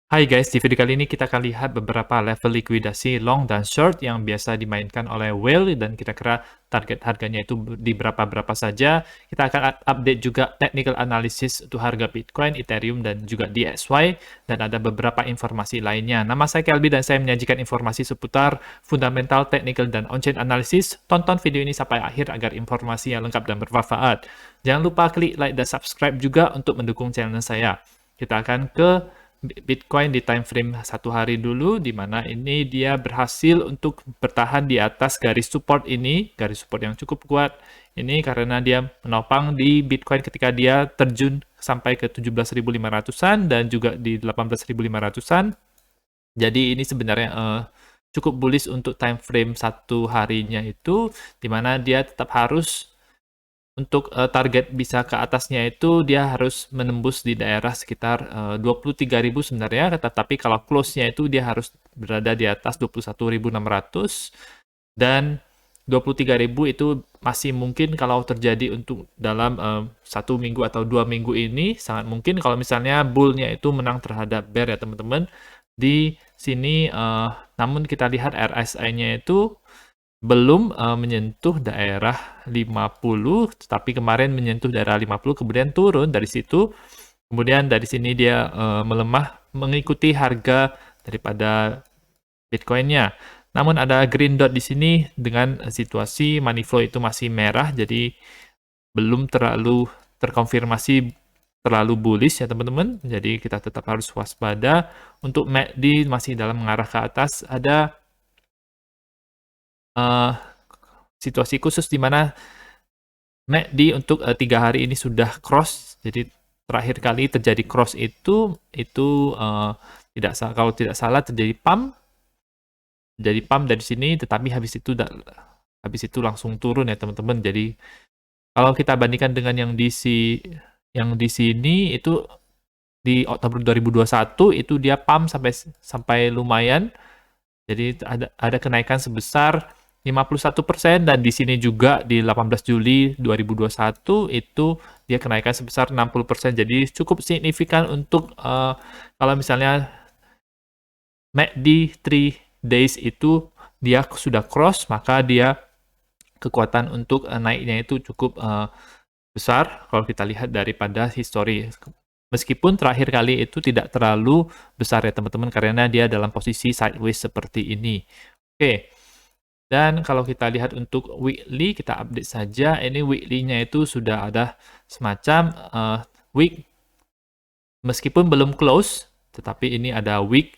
Hai guys, di video kali ini kita akan lihat beberapa level likuidasi long dan short yang biasa dimainkan oleh whale dan kira-kira target harganya itu di berapa-berapa saja. Kita akan update juga technical analysis untuk harga Bitcoin, Ethereum, dan juga DXY, dan ada beberapa informasi lainnya. Nama saya Kelby dan saya menyajikan informasi seputar fundamental, technical, dan on-chain analysis. Tonton video ini sampai akhir agar informasi yang lengkap dan bermanfaat. Jangan lupa klik like dan subscribe juga untuk mendukung channel saya. Kita akan ke Bitcoin di time frame 1 hari dulu, di mana ini dia berhasil untuk bertahan di atas garis support ini, garis support yang cukup kuat ini karena dia menopang di Bitcoin ketika dia terjun sampai ke 17.500-an dan juga di 18.500-an. Jadi ini sebenarnya cukup bullish untuk time frame 1 harinya itu, di mana dia tetap harus untuk target bisa ke atasnya itu dia harus menembus di daerah sekitar 23.000 sebenarnya, tetapi kalau close-nya itu dia harus berada di atas 21.600 dan 23.000 itu masih mungkin kalau terjadi untuk dalam 1 minggu atau 2 minggu ini, sangat mungkin kalau misalnya bull-nya itu menang terhadap bear ya teman-teman. Di sini namun kita lihat RSI-nya itu belum menyentuh daerah 50, tetapi kemarin menyentuh daerah 50, kemudian turun dari situ. Kemudian dari sini dia melemah mengikuti harga daripada Bitcoin-nya. Namun ada green dot di sini dengan situasi money flow itu masih merah, jadi belum terlalu terkonfirmasi terlalu bullish ya teman-teman. Jadi kita tetap harus waspada. Untuk MACD masih dalam mengarah ke atas, ada situasi khusus di mana MACD untuk 3 hari ini sudah cross. Jadi terakhir kali terjadi cross itu kalau tidak salah terjadi pump. Jadi pump dari sini, tetapi habis itu langsung turun ya teman-teman. Jadi kalau kita bandingkan dengan yang di sini itu di Oktober 2021 itu dia pump sampai lumayan. Jadi ada kenaikan sebesar 51% dan di sini juga di 18 Juli 2021 itu dia kenaikan sebesar 60%. Jadi cukup signifikan untuk kalau misalnya MACD 3 days itu dia sudah cross, maka dia kekuatan untuk naiknya itu cukup besar kalau kita lihat daripada histori. Meskipun terakhir kali itu tidak terlalu besar ya teman-teman karena dia dalam posisi sideways seperti ini. Oke. Dan kalau kita lihat untuk weekly, kita update saja. Ini weekly-nya itu sudah ada semacam week, meskipun belum close, tetapi ini ada week.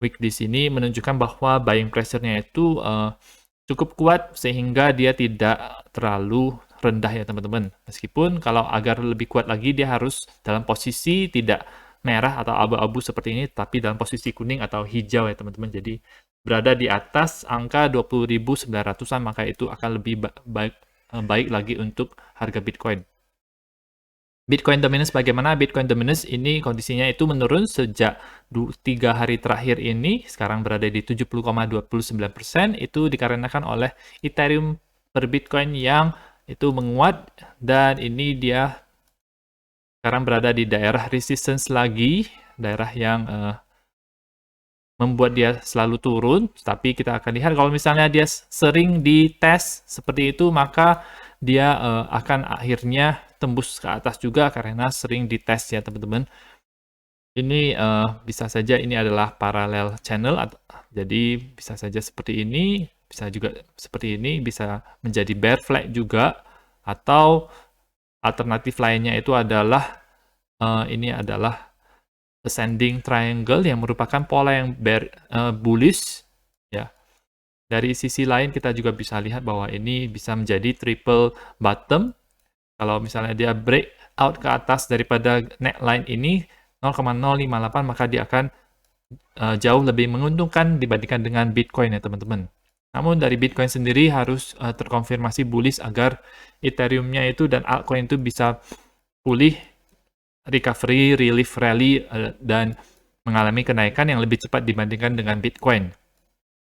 Week di sini menunjukkan bahwa buying pressure-nya itu cukup kuat sehingga dia tidak terlalu rendah ya teman-teman. Meskipun kalau agar lebih kuat lagi dia harus dalam posisi tidak merah atau abu-abu seperti ini, tapi dalam posisi kuning atau hijau ya teman-teman. Jadi berada di atas angka 20.900-an, maka itu akan lebih baik lagi untuk harga Bitcoin. Bitcoin dominance bagaimana? Bitcoin dominance ini kondisinya itu menurun sejak 3 hari terakhir ini, sekarang berada di 70,29%, itu dikarenakan oleh Ethereum per Bitcoin yang itu menguat, dan ini dia sekarang berada di daerah resistance lagi, daerah yang membuat dia selalu turun, tapi kita akan lihat kalau misalnya dia sering dites seperti itu, maka dia akan akhirnya tembus ke atas juga karena sering dites ya teman-teman. Ini bisa saja ini adalah parallel channel, jadi bisa saja seperti ini, bisa juga seperti ini, bisa menjadi bear flag juga, atau alternatif lainnya itu adalah ini adalah ascending triangle yang merupakan pola yang bullish ya. Dari sisi lain kita juga bisa lihat bahwa ini bisa menjadi triple bottom. Kalau misalnya dia break out ke atas daripada neckline ini 0,058, maka dia akan jauh lebih menguntungkan dibandingkan dengan Bitcoin ya teman-teman. Namun dari Bitcoin sendiri harus terkonfirmasi bullish agar Ethereum-nya itu dan altcoin itu bisa pulih, recovery, relief rally, dan mengalami kenaikan yang lebih cepat dibandingkan dengan Bitcoin.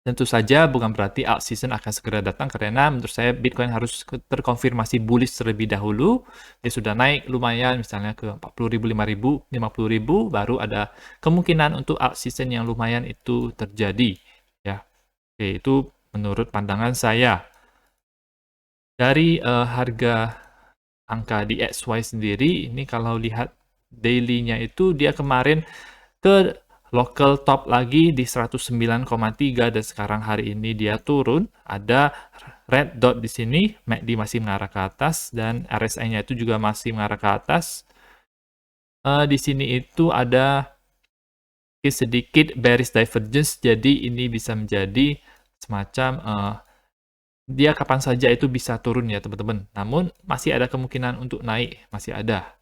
Tentu saja bukan berarti alt season akan segera datang karena menurut saya Bitcoin harus terkonfirmasi bullish terlebih dahulu. Dia sudah naik lumayan misalnya ke 40.000, 5.000, 50.000 baru ada kemungkinan untuk alt season yang lumayan itu terjadi ya. Oke, itu menurut pandangan saya. Dari harga angka di XY sendiri ini kalau lihat daily-nya itu dia kemarin ke local top lagi di 109,3 dan sekarang hari ini dia turun. Ada red dot di sini, MACD masih mengarah ke atas dan RSI-nya itu juga masih mengarah ke atas. Di sini itu ada sedikit bearish divergence, jadi ini bisa menjadi semacam dia kapan saja itu bisa turun ya teman-teman. Namun masih ada kemungkinan untuk naik, masih ada.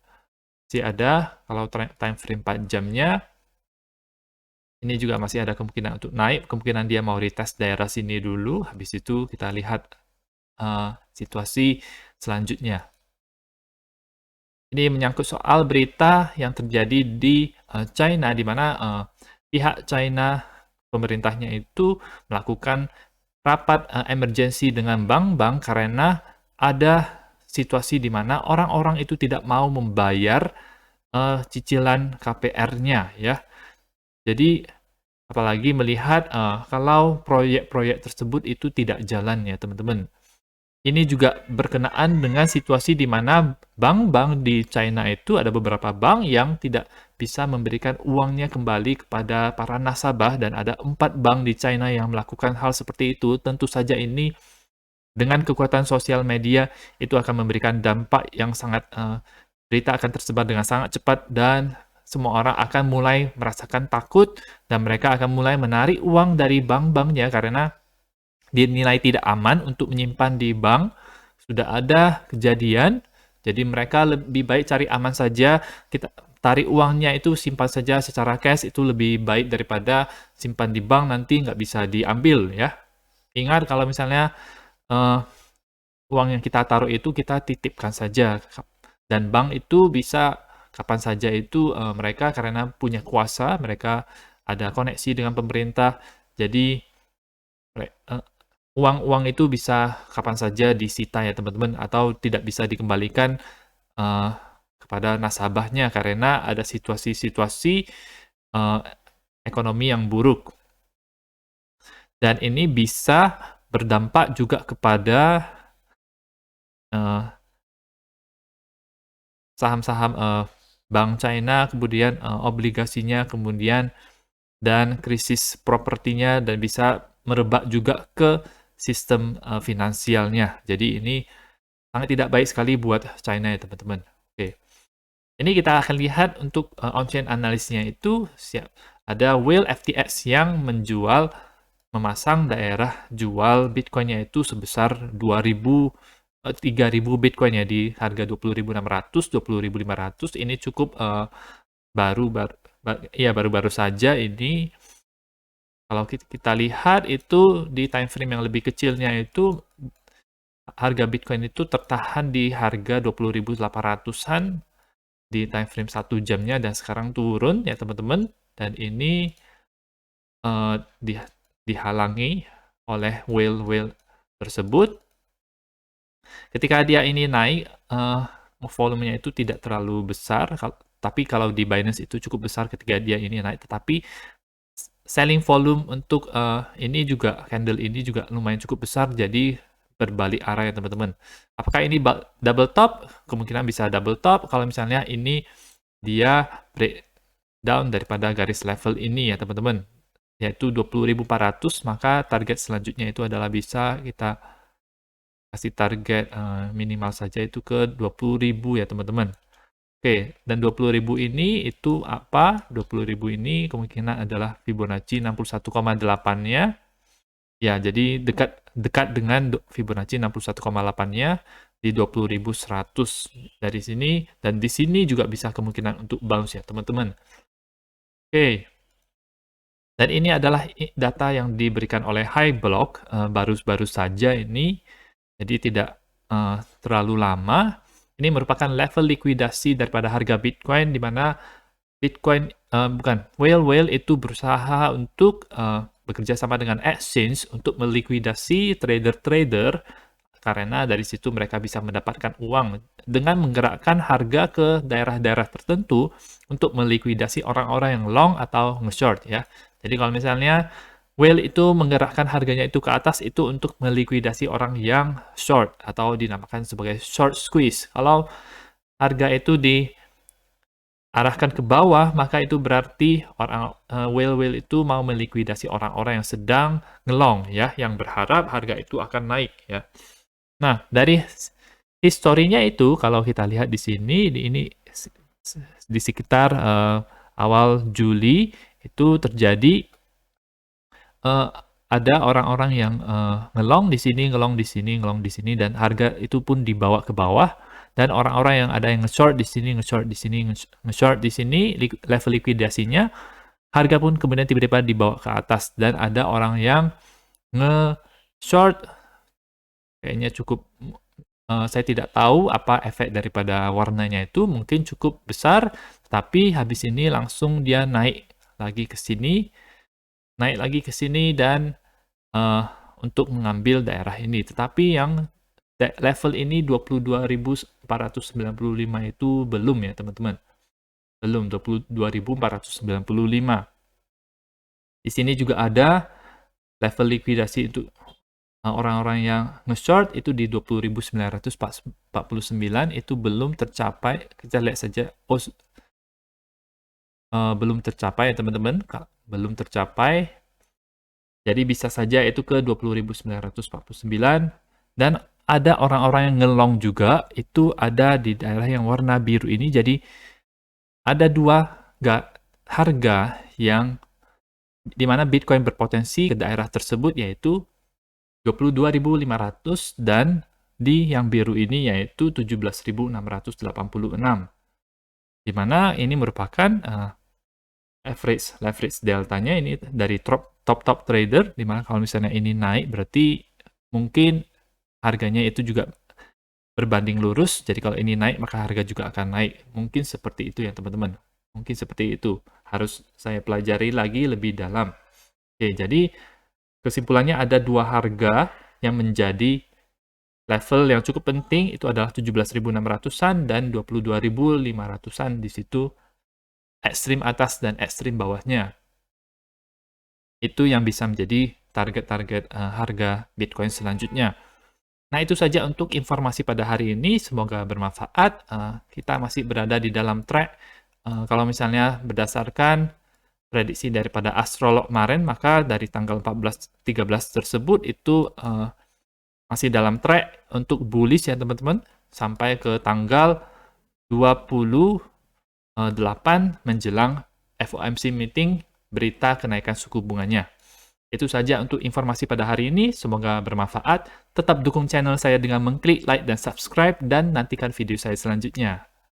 Masih ada kalau time frame 4 jamnya. Ini juga masih ada kemungkinan untuk naik, kemungkinan dia mau retest daerah sini dulu, habis itu kita lihat situasi selanjutnya. Ini menyangkut soal berita yang terjadi di China, di mana pihak China, pemerintahnya itu melakukan rapat emergensi dengan bank-bank karena ada situasi di mana orang-orang itu tidak mau membayar cicilan KPR-nya ya. Jadi apalagi melihat kalau proyek-proyek tersebut itu tidak jalan ya teman-teman. Ini juga berkenaan dengan situasi di mana bank-bank di China itu ada beberapa bank yang tidak bisa memberikan uangnya kembali kepada para nasabah dan ada 4 bank di China yang melakukan hal seperti itu. Tentu saja ini dengan kekuatan sosial media itu akan memberikan dampak yang sangat berita akan tersebar dengan sangat cepat dan semua orang akan mulai merasakan takut dan mereka akan mulai menarik uang dari bank-banknya karena dinilai tidak aman untuk menyimpan di bank. Sudah ada kejadian, jadi mereka lebih baik cari aman saja. Kita tarik uangnya itu simpan saja secara cash, itu lebih baik daripada simpan di bank nanti nggak bisa diambil ya. Ingat kalau misalnya uang yang kita taruh itu kita titipkan saja dan bank itu bisa kapan saja itu mereka karena punya kuasa, mereka ada koneksi dengan pemerintah, jadi uang-uang itu bisa kapan saja disita ya teman-teman, atau tidak bisa dikembalikan kepada nasabahnya karena ada situasi-situasi ekonomi yang buruk. Dan ini bisa berdampak juga kepada saham-saham Bank China, kemudian obligasinya, kemudian dan krisis propertinya, dan bisa merebak juga ke sistem finansialnya. Jadi ini sangat tidak baik sekali buat China ya teman-teman. Oke, ini kita akan lihat untuk on-chain analisisnya itu ada Whale FTX yang memasang daerah jual Bitcoinnya itu sebesar 3.000 Bitcoin ya di harga 20.600, 20.500. Ini cukup baru-baru saja ini. Kalau kita lihat itu di time frame yang lebih kecilnya itu harga Bitcoin itu tertahan di harga 20.800-an di time frame 1 jamnya dan sekarang turun ya teman-teman, dan ini dihalangi oleh whale tersebut. Ketika dia ini naik, volumenya itu tidak terlalu besar, tapi kalau di Binance itu cukup besar ketika dia ini naik, tetapi selling volume untuk ini juga, candle ini juga lumayan cukup besar, jadi berbalik arah ya teman-teman. Apakah ini double top? Kemungkinan bisa double top kalau misalnya ini dia breakdown daripada garis level ini ya teman-teman, yaitu 20.400, maka target selanjutnya itu adalah bisa kita kasih target minimal saja itu ke 20.000 ya teman-teman. Oke, dan 20.000 ini itu apa? 20.000 ini kemungkinan adalah Fibonacci 61,8-nya. Ya, jadi dekat dengan Fibonacci 61,8-nya di 20.100 dari sini, dan di sini juga bisa kemungkinan untuk bounce ya teman-teman. Oke. Dan ini adalah data yang diberikan oleh High-Block baru-baru saja ini. Jadi tidak terlalu lama. Ini merupakan level likuidasi daripada harga Bitcoin, di mana Bitcoin whale itu berusaha untuk bekerja sama dengan exchange untuk melikuidasi trader-trader, karena dari situ mereka bisa mendapatkan uang dengan menggerakkan harga ke daerah-daerah tertentu untuk melikuidasi orang-orang yang long atau nge-short ya. Jadi kalau misalnya whale itu menggerakkan harganya itu ke atas, itu untuk melikuidasi orang yang short atau dinamakan sebagai short squeeze. Kalau harga itu diarahkan ke bawah, maka itu berarti orang whale itu mau melikuidasi orang-orang yang sedang ngelong ya, yang berharap harga itu akan naik ya. Nah, dari historinya itu kalau kita lihat di sini, ini di sekitar awal Juli itu terjadi ada orang-orang yang ngelong di sini, ngelong di sini, ngelong di sini, dan harga itu pun dibawa ke bawah. Dan orang-orang yang ada yang nge-short di sini, nge-short di sini, nge-short di sini, level likuidasinya, harga pun kemudian tiba-tiba dibawa ke atas. Dan ada orang yang nge-short, kayaknya cukup, saya tidak tahu apa efek daripada warnanya itu, mungkin cukup besar, tapi habis ini langsung dia naik lagi ke sini, dan untuk mengambil daerah ini. Tetapi yang level ini 22.495 itu belum ya teman-teman. Belum, 22.495. Di sini juga ada level likuidasi untuk orang-orang yang nge-short itu di 20.949 itu belum tercapai. Kita lihat saja. Belum tercapai ya teman-teman. Belum tercapai. Jadi bisa saja itu ke 20.949. Dan ada orang-orang yang ngelong juga, itu ada di daerah yang warna biru ini. Jadi ada dua harga yang di mana Bitcoin berpotensi ke daerah tersebut, yaitu 22.500 dan di yang biru ini yaitu 17.686. Di mana ini merupakan leverage deltanya ini dari top trader, di mana kalau misalnya ini naik berarti mungkin harganya itu juga berbanding lurus. Jadi kalau ini naik maka harga juga akan naik. Mungkin seperti itu ya teman-teman. Mungkin seperti itu. Harus saya pelajari lagi lebih dalam. Oke, jadi kesimpulannya ada dua harga yang menjadi level yang cukup penting, itu adalah 17.600-an dan 22.500-an. Di situ ekstrim atas dan ekstrim bawahnya. Itu yang bisa menjadi target-target harga Bitcoin selanjutnya. Nah, itu saja untuk informasi pada hari ini. Semoga bermanfaat. Kita masih berada di dalam track. Kalau misalnya berdasarkan prediksi daripada astrolog kemarin, maka dari tanggal 14-13 tersebut itu masih dalam track untuk bullish ya teman-teman, sampai ke tanggal 28 menjelang FOMC meeting, berita kenaikan suku bunganya. Itu saja untuk informasi pada hari ini, semoga bermanfaat. Tetap dukung channel saya dengan mengklik like dan subscribe, dan nantikan video saya selanjutnya.